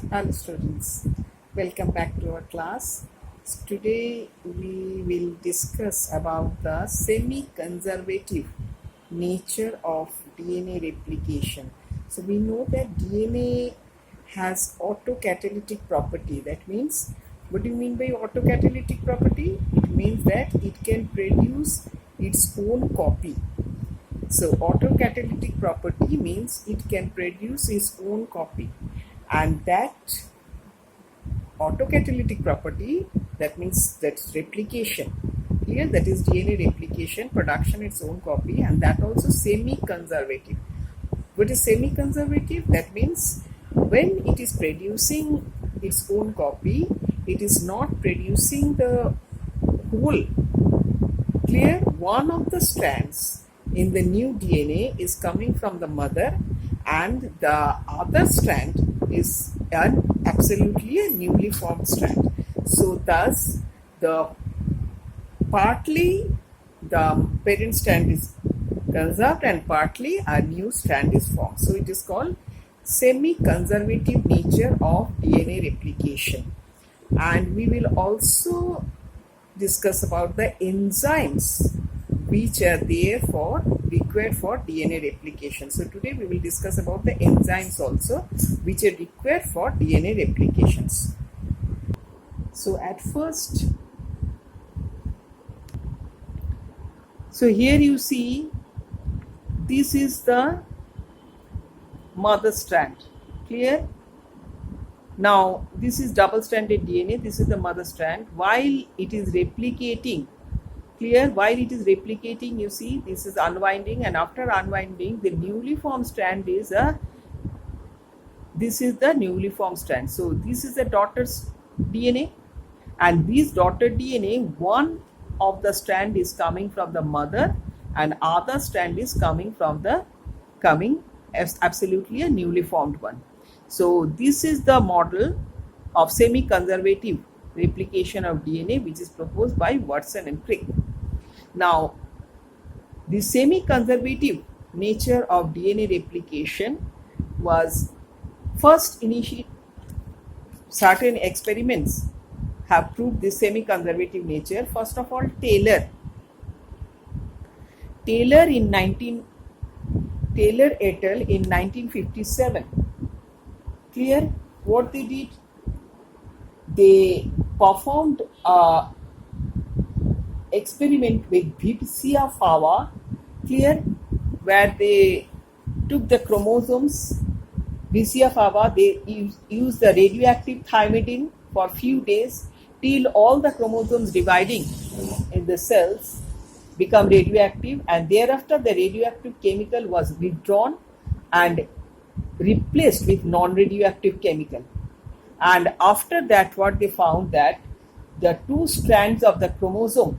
Hello students, welcome back to our class. Today we will discuss about the semi-conservative nature of DNA replication. So we know that DNA has autocatalytic property. That means, what do you mean by autocatalytic property? It means that it can produce its own copy. So autocatalytic property means it can produce its own copy, and that autocatalytic property, that means that's replication. Here that is DNA replication, production its own copy, and that also semi-conservative. What is semi-conservative? That means when it is producing its own copy, it is not producing the whole. Clear? One of the strands in the new DNA is coming from the mother, and the other strand is absolutely a newly formed strand. So thus partly the parent strand is conserved and partly a new strand is formed. So it is called semi-conservative nature of DNA replication. And we will also discuss about the enzymes which are therefore required for DNA replication. So today we will discuss about the enzymes also which are required for DNA replications. So at first, so here you see this is the mother strand. Clear? Now this is double-stranded DNA, this is the mother strand. While it is replicating, clear, while it is replicating, you see this is unwinding, and after unwinding the newly formed strand is this is the newly formed strand. So this is the daughter DNA, and this daughter DNA, one of the strand is coming from the mother and other strand is coming from the absolutely a newly formed one. So this is the model of semi-conservative replication of DNA which is proposed by Watson and Crick. Now, the semi-conservative nature of DNA replication was first initiated. Certain experiments have proved this semi-conservative nature. First of all, Taylor et al. In 1957. Clear? What they did? They performed a experiment with Vicia fava, clear, where they took the chromosomes, Vicia fava, they used the radioactive thymidine for few days till all the chromosomes dividing in the cells become radioactive, and thereafter the radioactive chemical was withdrawn and replaced with non-radioactive chemical. And after that, what they found that the two strands of the chromosome,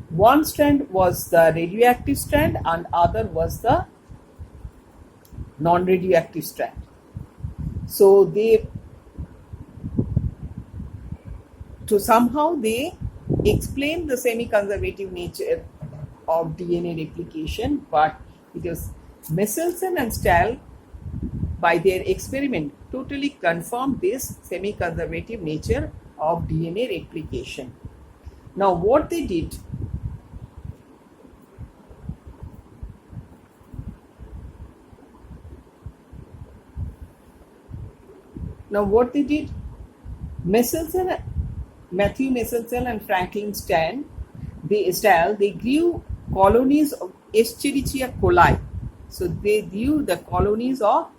one strand was the radioactive strand and other was the non-radioactive strand. So somehow they explain the semi-conservative nature of DNA replication, but it was Michelson and Stahl by their experiment totally confirmed this semi-conservative nature of DNA replication. Now what they did, Matthew Michelson and Franklin Stahl, they grew colonies of Escherichia coli. So they grew the colonies of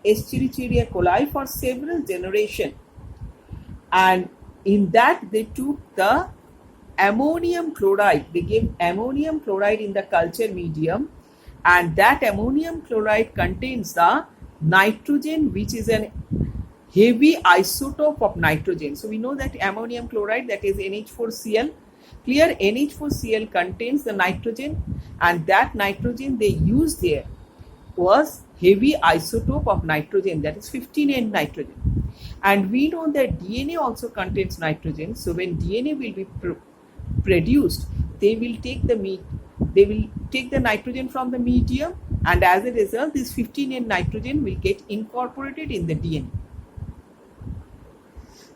Escherichia coli for several generations, and in that they took the ammonium chloride. They gave ammonium chloride in the culture medium, and that ammonium chloride contains the nitrogen, which is an heavy isotope of nitrogen. So we know that ammonium chloride, that is NH4Cl. Clear? NH4Cl contains the nitrogen, and that nitrogen they used there was heavy isotope of nitrogen, that is 15N nitrogen. And we know that DNA also contains nitrogen. So when DNA will be produced, they will take the nitrogen from the medium, and as a result this 15N nitrogen will get incorporated in the DNA.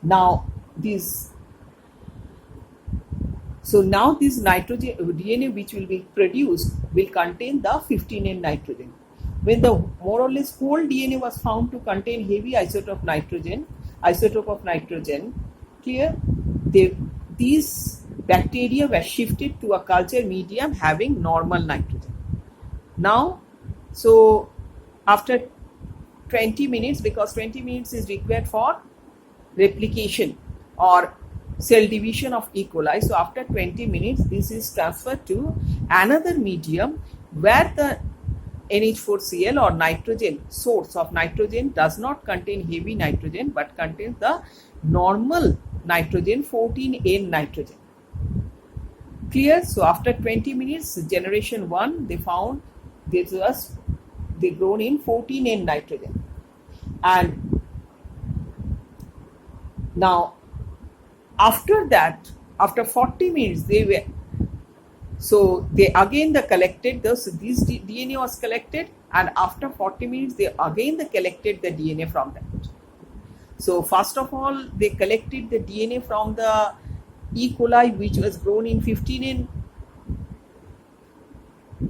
Now this now this nitrogen DNA which will be produced will contain the 15N nitrogen. When the more or less whole DNA was found to contain heavy isotope of nitrogen, clear, these bacteria were shifted to a culture medium having normal nitrogen. Now, so after 20 minutes, because 20 minutes is required for replication or cell division of E. coli. So after 20 minutes, this is transferred to another medium where the NH4Cl or nitrogen source of nitrogen does not contain heavy nitrogen but contains the normal nitrogen, 14N nitrogen. Clear? So after 20 minutes, generation 1, they found they grown in 14N nitrogen. And now after that, after 40 minutes, they collected this DNA was collected, and after 40 minutes they collected the DNA from that. So first of all, they collected the DNA from the E. coli which was grown in 15N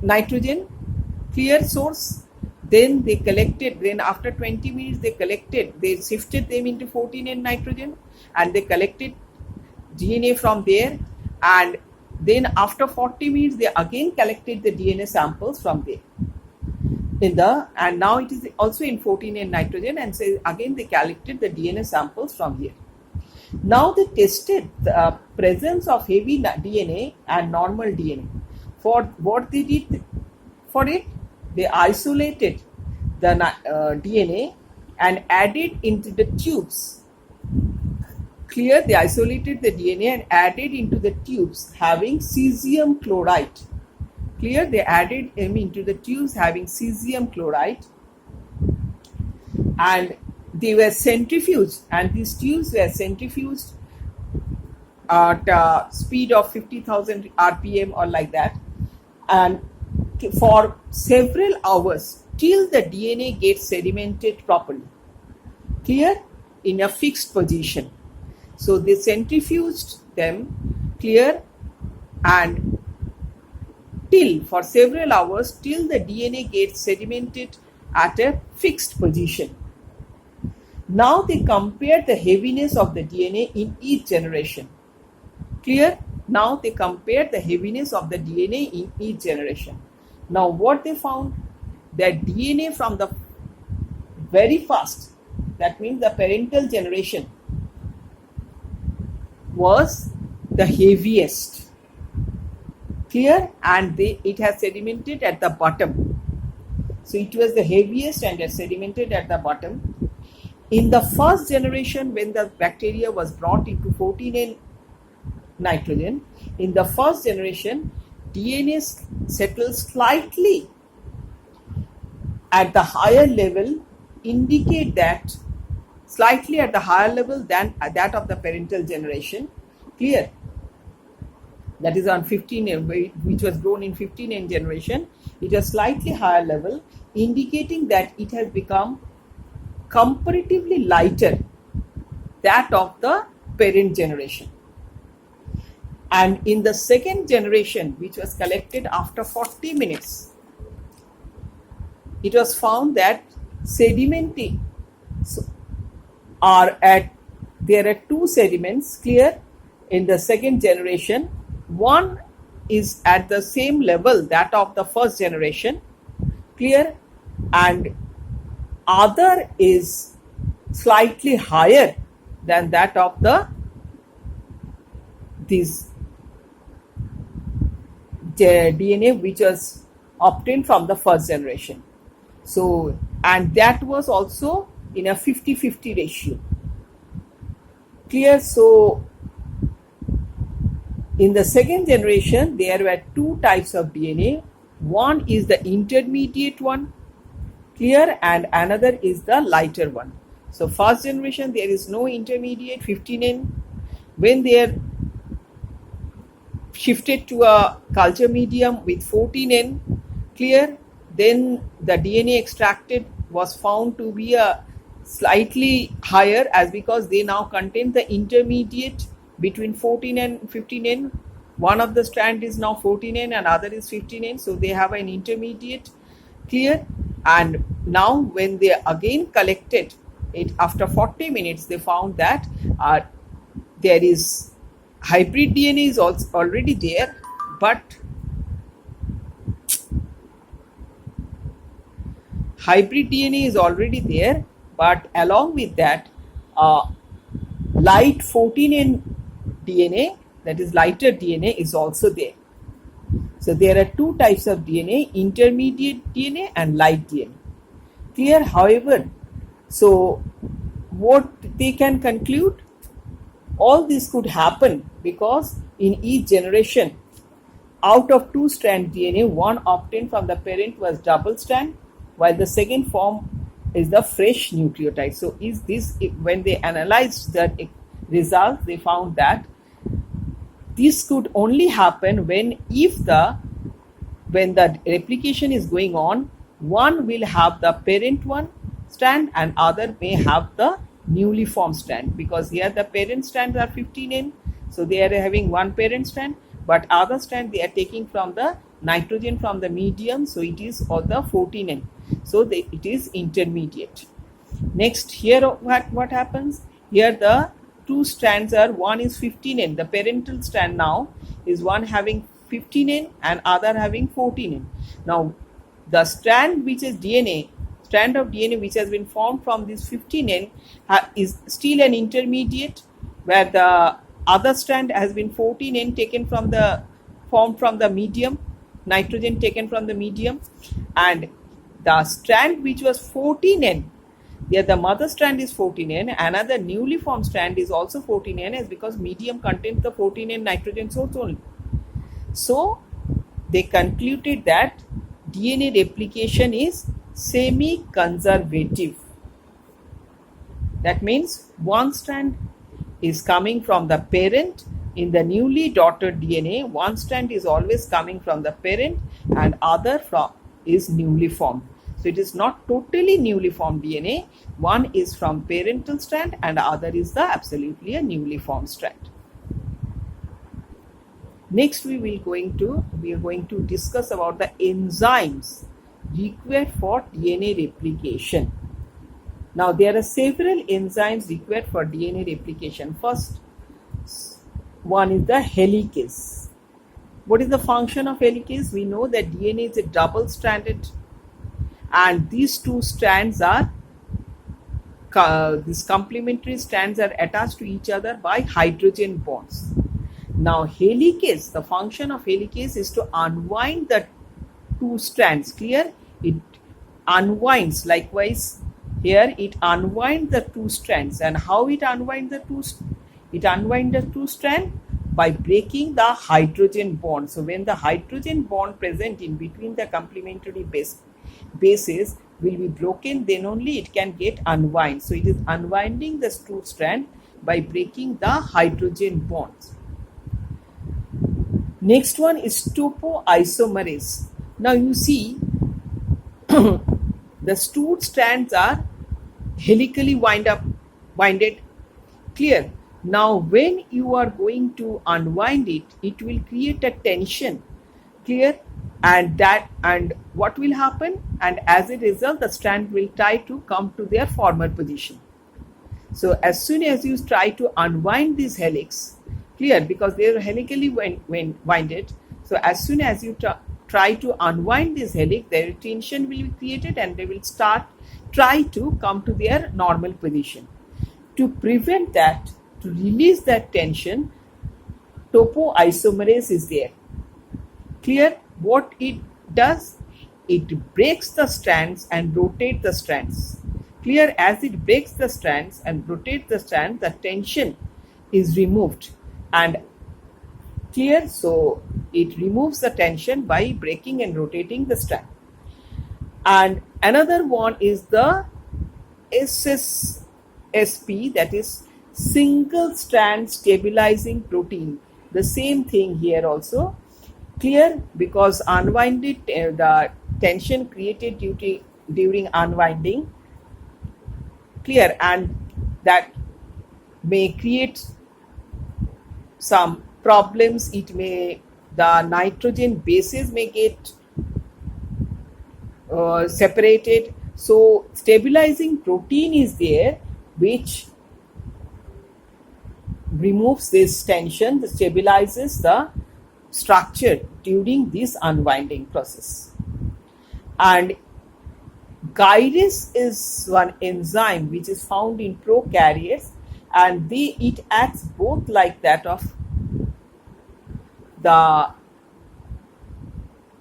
nitrogen, clear source. Then they collected, then after 20 minutes they shifted them into 14N nitrogen and they collected DNA from there, and then after 40 minutes they again collected the DNA samples from there and now it is also in 14N nitrogen, and so again they collected the DNA samples from here. Now they tested the presence of heavy DNA and normal DNA. For what they did for it, they isolated the DNA and added into the tubes. Clear? They isolated the DNA and added into the tubes having cesium chloride. Clear? They added them into the tubes having cesium chloride, and they were centrifuged, and these tubes were centrifuged at a speed of 50,000 RPM or like that, and for several hours till the DNA gets sedimented properly. Clear? In a fixed position. So they centrifuged them, clear, and for several hours till the DNA gets sedimented at a fixed position. Now they compare the heaviness of the DNA in each generation. Clear? Now they compare the heaviness of the DNA in each generation. Now what they found, that DNA from the very first, that means the parental generation, was the heaviest. Clear? And it has sedimented at the bottom. So it was the heaviest and has sedimented at the bottom. In the first generation, when the bacteria was brought into 14N nitrogen, in the first generation, DNA settles slightly at the higher level, indicate that slightly at the higher level than that of the parental generation. Clear? That is on 15N, which was grown in 15N generation. It was slightly higher level, indicating that it has become comparatively lighter that of the parent generation. And in the second generation, which was collected after 40 minutes, it was found that sedimenting there are two sediments, clear, in the second generation. One is at the same level that of the first generation, clear, and other is slightly higher than that of this DNA which was obtained from the first generation. So, and that was also in a 50-50 ratio. Clear? So in the second generation, there were two types of DNA. One is the intermediate one, clear, and another is the lighter one. So first generation, there is no intermediate, 15N. When they are shifted to a culture medium with 14N, clear, then the DNA extracted was found to be a slightly higher, as because they now contain the intermediate between 14 and 15N. One of the strand is now 14N and other is 15N, so they have an intermediate. Clear? And now when they again collected it after 40 minutes, they found that there is hybrid DNA is also already there, but hybrid DNA is already there, but along with that, light 14N DNA, that is lighter DNA, is also there. So there are two types of DNA, intermediate DNA and light DNA. Clear? However, so what they can conclude, all this could happen because in each generation, out of two strand DNA, one obtained from the parent was double strand, while the second form is the fresh nucleotide. So is this, when they analyzed the results, they found that this could only happen when the replication is going on, one will have the parent one strand and other may have the newly formed strand, because here the parent strands are 15N, so they are having one parent strand, but other strand they are taking from the nitrogen from the medium, so it is of the 14N, so it is intermediate. Next, here what happens, here the two strands are, one is 15N, the parental strand now is one having 15N and other having 14N. Now the strand which is strand of DNA which has been formed from this 15N is still an intermediate, where the other strand has been 14N taken from the formed from the medium, nitrogen taken from the medium, and the strand which was 14N, here the mother strand is 14N, another newly formed strand is also 14N, is because medium contains the 14N nitrogen source only. So they concluded that DNA replication is semi-conservative. That means one strand is coming from the parent. In the newly daughter DNA, one strand is always coming from the parent and other is newly formed. So it is not totally newly formed DNA. One is from parental strand and other is the absolutely a newly formed strand. Next we are going to discuss about the enzymes required for DNA replication. Now there are several enzymes required for DNA replication. First one is the helicase. What is the function of helicase? We know that DNA is a double stranded, and these two strands are these complementary strands are attached to each other by hydrogen bonds. Now helicase, the function of helicase is to unwind the two strands. Clear? It unwinds. Likewise here it unwinds the two strands. And how it unwinds the two? It unwinds the two strands by breaking the hydrogen bond. So when the hydrogen bond present in between the complementary bases will be broken, then only it can get unwind. So it is unwinding the two strand by breaking the hydrogen bonds. Next one is topoisomerase. Now you see the two strands are helically winded. Clear? Now when you are going to unwind it, it will create a tension. Clear? And what will happen? And as a result, the strand will try to come to their former position. So as soon as you try to unwind this helix, clear, because they are helically winded, so as soon as you try to unwind this helix, their tension will be created and they will try to come to their normal position. To prevent that, to release that tension, topoisomerase is there. Clear? What it does? It breaks the strands and rotates the strands. Clear? As it breaks the strands and rotates the strands, the tension is removed. And clear? So it removes the tension by breaking and rotating the strand. And another one is the SSSP, that is single strand stabilizing protein. The same thing here also. Clear? Because unwinded, the tension created during unwinding clear, and that may create some problems. It may, the nitrogen bases may get separated. So stabilizing protein is there which removes this tension, stabilizes the structure during this unwinding process. And gyrase is one enzyme which is found in prokaryotes, and it acts both like that of the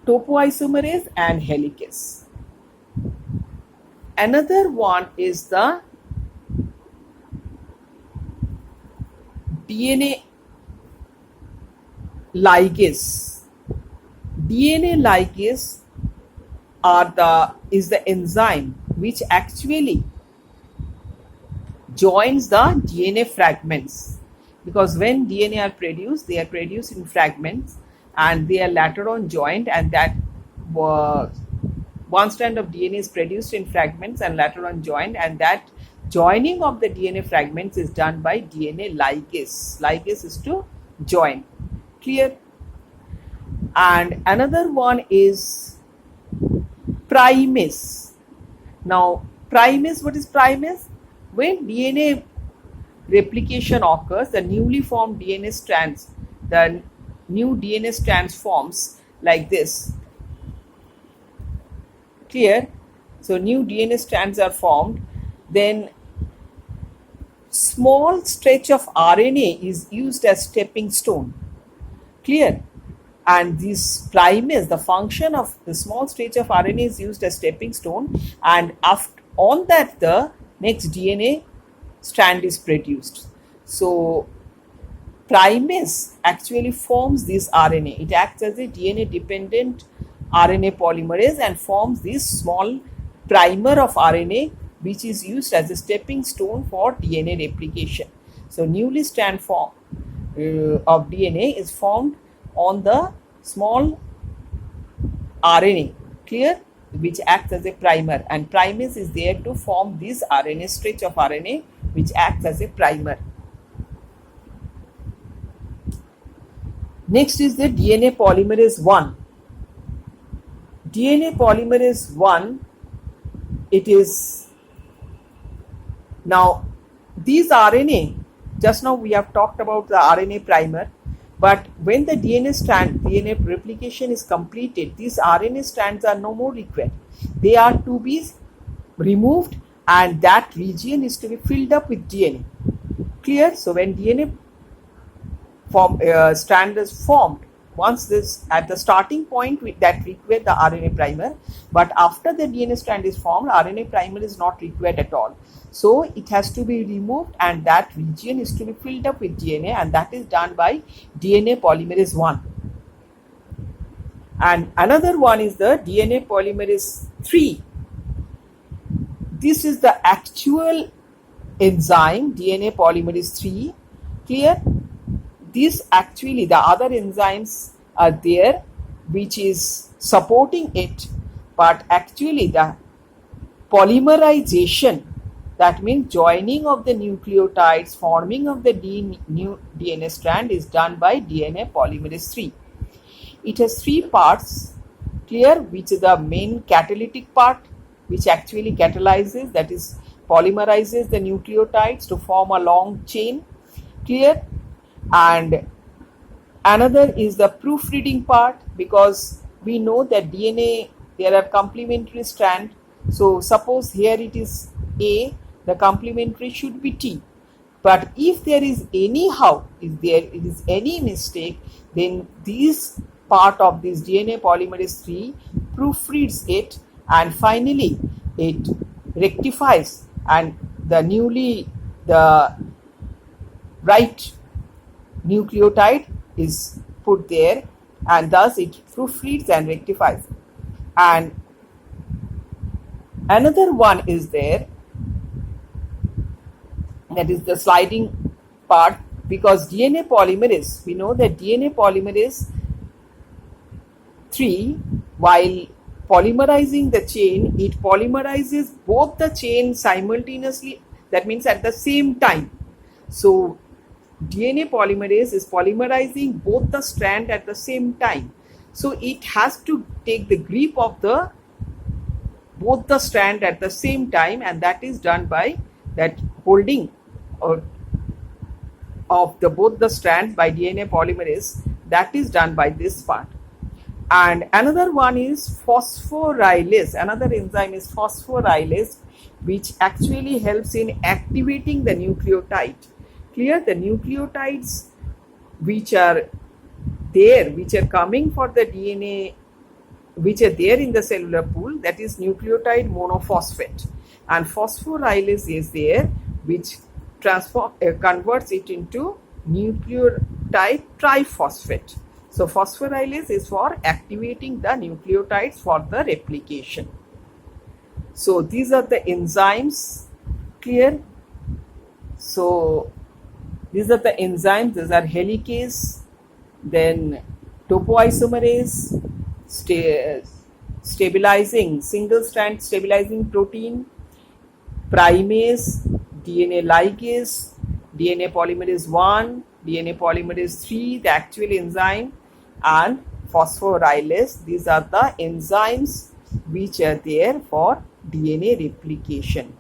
topoisomerase and helicase. Another one is the DNA ligase. DNA ligase is the enzyme which actually joins the DNA fragments, because when DNA are produced, they are produced in fragments and they are later on joined, and that one strand of DNA is produced in fragments and later on joined, and that joining of the DNA fragments is done by DNA ligase. Ligase is to join. Clear? And another one is primase. Now, primase, what is primase? When DNA replication occurs, the newly formed DNA strands, the new DNA strands forms like this. Clear? So new DNA strands are formed. Then small stretch of RNA is used as stepping stone. Clear? And this primase, the function of the small stretch of RNA is used as stepping stone, and after on that the next DNA strand is produced. So primase actually forms this RNA. It acts as a DNA dependent RNA polymerase and forms this small primer of RNA, which is used as a stepping stone for DNA replication. So newly strand form of DNA is formed on the small RNA, clear, which acts as a primer, and primase is there to form this RNA, stretch of RNA, which acts as a primer. Next is the DNA polymerase 1. DNA polymerase 1, it is, now these RNA, just now we have talked about the RNA primer, but when the DNA replication is completed, these RNA strands are no more required. They are to be removed, and that region is to be filled up with DNA. Clear? So when DNA strand is formed, once this at the starting point that require the RNA primer, but after the DNA strand is formed, RNA primer is not required at all. So it has to be removed, and that region is to be filled up with DNA, and that is done by DNA polymerase 1. And another one is the DNA polymerase 3. This is the actual enzyme, DNA polymerase 3. Clear? This actually, the other enzymes are there which is supporting it, but actually the polymerization, that means joining of the nucleotides, forming of the new DNA strand, is done by DNA polymerase 3. It has 3 parts, clear, which is the main catalytic part, which actually catalyzes, that is polymerizes the nucleotides to form a long chain, clear. And another is the proofreading part, because we know that DNA, there are complementary strands. So suppose here it is A, the complementary should be T. But if there is anyhow, if there is any mistake, then this part of this DNA polymerase 3 proofreads it, and finally it rectifies, and the right nucleotide is put there, and thus it proofreads and rectifies. And another one is there, that is the sliding part, because DNA polymerase, we know that DNA polymerase 3, while polymerizing the chain, it polymerizes both the chain simultaneously That means at the same time. So DNA polymerase is polymerizing both the strand at the same time. So it has to take the grip of the both the strand at the same time, and that is done by that holding of the both the strands by DNA polymerase. That is done by this part. And another one is phosphorylase. Another enzyme is phosphorylase, which actually helps in activating the nucleotide. Clear? The nucleotides which are there, which are coming for the DNA, which are there in the cellular pool, that is nucleotide monophosphate. And phosphorylase is there, which converts it into nucleotide triphosphate. So phosphorylase is for activating the nucleotides for the replication. So these are the enzymes. Clear? So these are the enzymes. These are helicase, then topoisomerase, stabilizing, single strand stabilizing protein, primase, DNA ligase, DNA polymerase 1, DNA polymerase 3, the actual enzyme, and phosphorylase. These are the enzymes which are there for DNA replication.